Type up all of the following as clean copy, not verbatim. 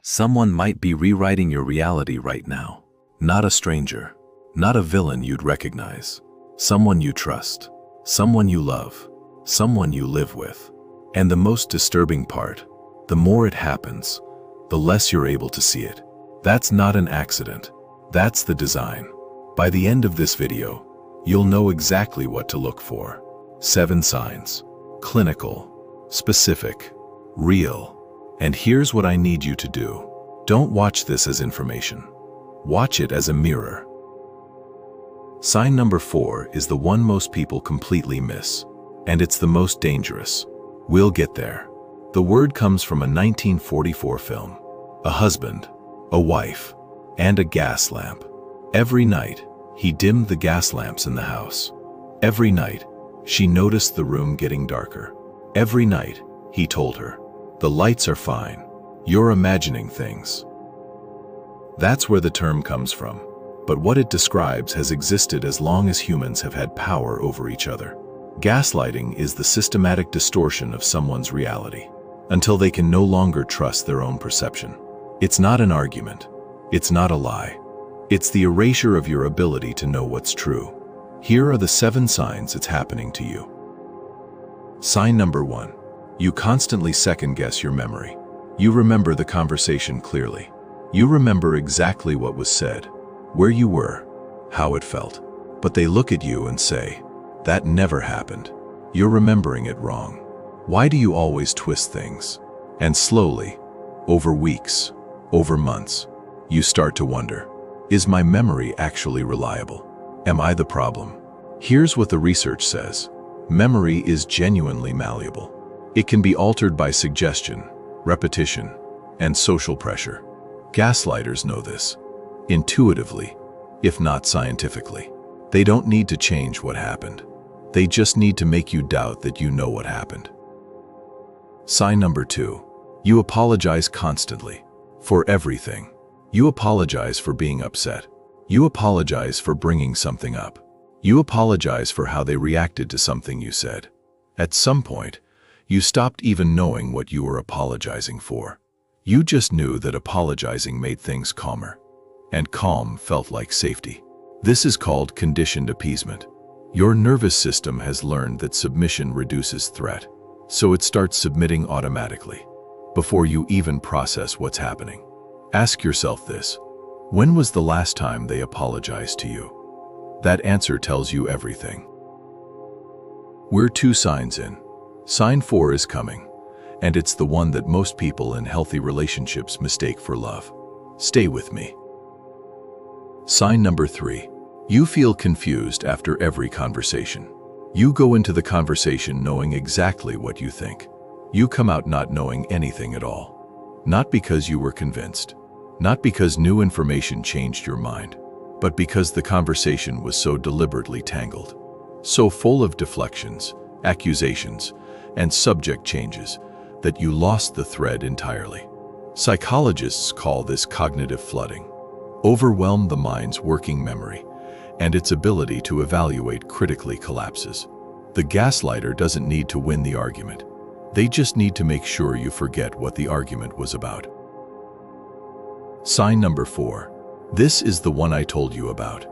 Someone might be rewriting your reality right now. Not a stranger, not a villain you'd recognize. Someone you trust, someone you love, someone you live with. And the most disturbing part, the more it happens, the less you're able to see it. That's not an accident. That's the design. By the end of this video, you'll know exactly what to look for. 7 signs. Clinical, specific, real. And here's what I need you to do. Don't watch this as information. Watch it as a mirror. Sign number 4 is the one most people completely miss, and it's the most dangerous. We'll get there. The word comes from a 1944 film. A husband, a wife, and a gas lamp. Every night, he dimmed the gas lamps in the house. Every night, she noticed the room getting darker. Every night, he told her, "The lights are fine. You're imagining things." That's where the term comes from. But what it describes has existed as long as humans have had power over each other. Gaslighting is the systematic distortion of someone's reality, until they can no longer trust their own perception. It's not an argument. It's not a lie. It's the erasure of your ability to know what's true. Here are the 7 signs it's happening to you. Sign number 1. You constantly second-guess your memory. You remember the conversation clearly. You remember exactly what was said, where you were, how it felt. But they look at you and say, "That never happened. You're remembering it wrong. Why do you always twist things?" And slowly, over weeks, over months, you start to wonder, is my memory actually reliable? Am I the problem? Here's what the research says. Memory is genuinely malleable. It can be altered by suggestion, repetition, and social pressure. Gaslighters know this, intuitively, if not scientifically. They don't need to change what happened. They just need to make you doubt that you know what happened. Sign number 2. You apologize constantly. For everything. You apologize for being upset. You apologize for bringing something up. You apologize for how they reacted to something you said. At some point, you stopped even knowing what you were apologizing for. You just knew that apologizing made things calmer. And calm felt like safety. This is called conditioned appeasement. Your nervous system has learned that submission reduces threat, so it starts submitting automatically, before you even process what's happening. Ask yourself this: when was the last time they apologized to you? That answer tells you everything. We're 2 signs in. Sign 4 is coming, and it's the one that most people in healthy relationships mistake for love. Stay with me. Sign number 3. You feel confused after every conversation. You go into the conversation knowing exactly what you think. You come out not knowing anything at all. Not because you were convinced. Not because new information changed your mind. But because the conversation was so deliberately tangled. So full of deflections, accusations, and subject changes that you lost the thread entirely. Psychologists call this cognitive flooding. Overwhelm the mind's working memory, and its ability to evaluate critically collapses. The gaslighter doesn't need to win the argument. They just need to make sure you forget what the argument was about. Sign number 4. This is the one I told you about.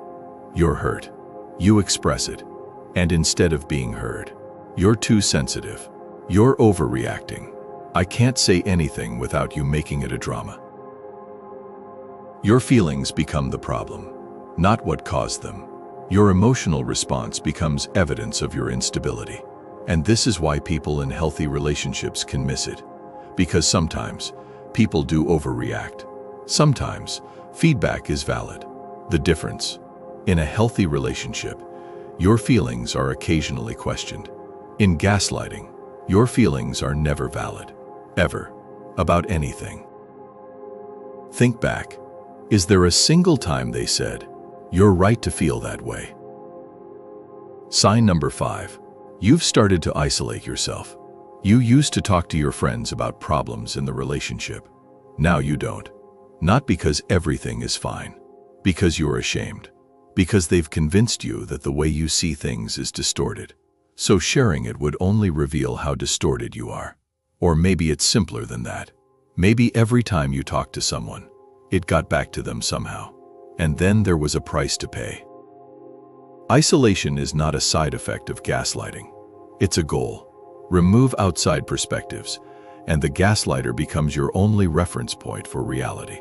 You're hurt. You express it. And instead of being heard, you're too sensitive. You're overreacting. I can't say anything without you making it a drama. Your feelings become the problem, not what caused them. Your emotional response becomes evidence of your instability. And this is why people in healthy relationships can miss it. Because sometimes, people do overreact. Sometimes, feedback is valid. The difference: in a healthy relationship, your feelings are occasionally questioned. In gaslighting, your feelings are never valid. Ever. About anything. Think back. Is there a single time they said, "You're right to feel that way"? Sign number 5. You've started to isolate yourself. You used to talk to your friends about problems in the relationship. Now you don't. Not because everything is fine. Because you're ashamed. Because they've convinced you that the way you see things is distorted. So sharing it would only reveal how distorted you are. Or maybe it's simpler than that. Maybe every time you talked to someone, it got back to them somehow. And then there was a price to pay. Isolation is not a side effect of gaslighting. It's a goal. Remove outside perspectives, and the gaslighter becomes your only reference point for reality.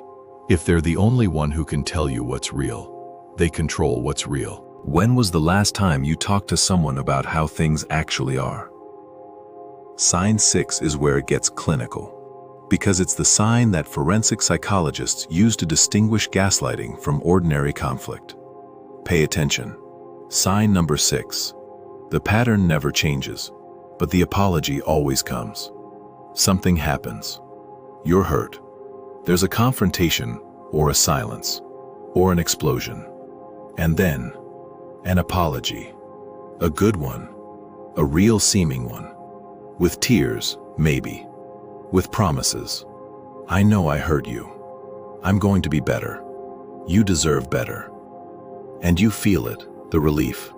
If they're the only one who can tell you what's real, they control what's real. When was the last time you talked to someone about how things actually are? Sign 6 is where it gets clinical, because it's the sign that forensic psychologists use to distinguish gaslighting from ordinary conflict. Pay attention. Sign number 6. The pattern never changes, but the apology always comes. Something happens. You're hurt. There's a confrontation, or a silence, or an explosion. And then, an apology. A good one. A real seeming one. With tears, maybe. With promises. I know I hurt you. I'm going to be better. You deserve better. And you feel it, the relief,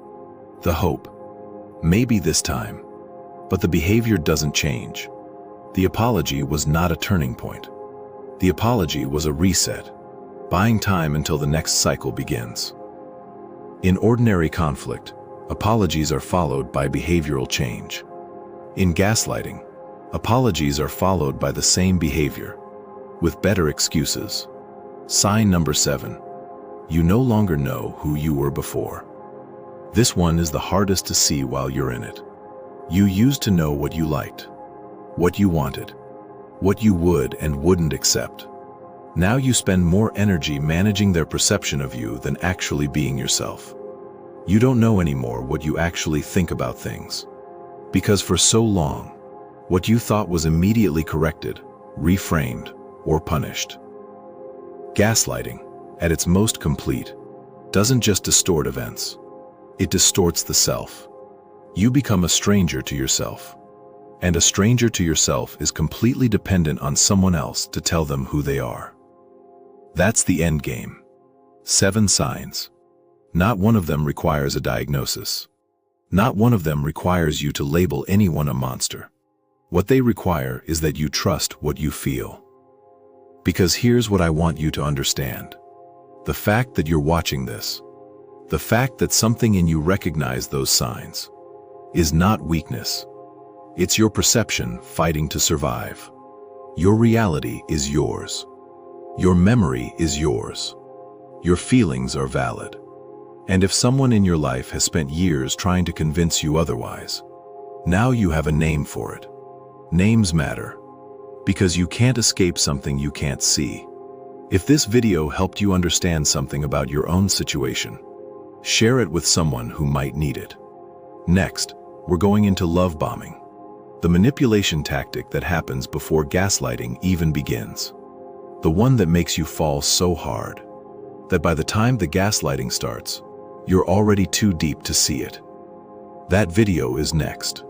the hope. Maybe this time. But the behavior doesn't change. The apology was not a turning point. The apology was a reset, buying time until the next cycle begins. In ordinary conflict, apologies are followed by behavioral change. In gaslighting, apologies are followed by the same behavior, with better excuses. Sign number 7. You no longer know who you were before. This one is the hardest to see while you're in it. You used to know what you liked, what you wanted, what you would and wouldn't accept. Now you spend more energy managing their perception of you than actually being yourself. You don't know anymore what you actually think about things. Because for so long, what you thought was immediately corrected, reframed, or punished. Gaslighting, at its most complete, doesn't just distort events. It distorts the self. You become a stranger to yourself. And a stranger to yourself is completely dependent on someone else to tell them who they are. That's the end game. 7 signs. Not one of them requires a diagnosis. Not one of them requires you to label anyone a monster. What they require is that you trust what you feel. Because here's what I want you to understand. The fact that you're watching this, the fact that something in you recognizes those signs, is not weakness. It's your perception fighting to survive. Your reality is yours. Your memory is yours. Your feelings are valid. And if someone in your life has spent years trying to convince you otherwise, now you have a name for it. Names matter, because you can't escape something you can't see. If this video helped you understand something about your own situation, share it with someone who might need it. Next, we're going into love bombing, the manipulation tactic that happens before gaslighting even begins. The one that makes you fall so hard that by the time the gaslighting starts, you're already too deep to see it. That video is next.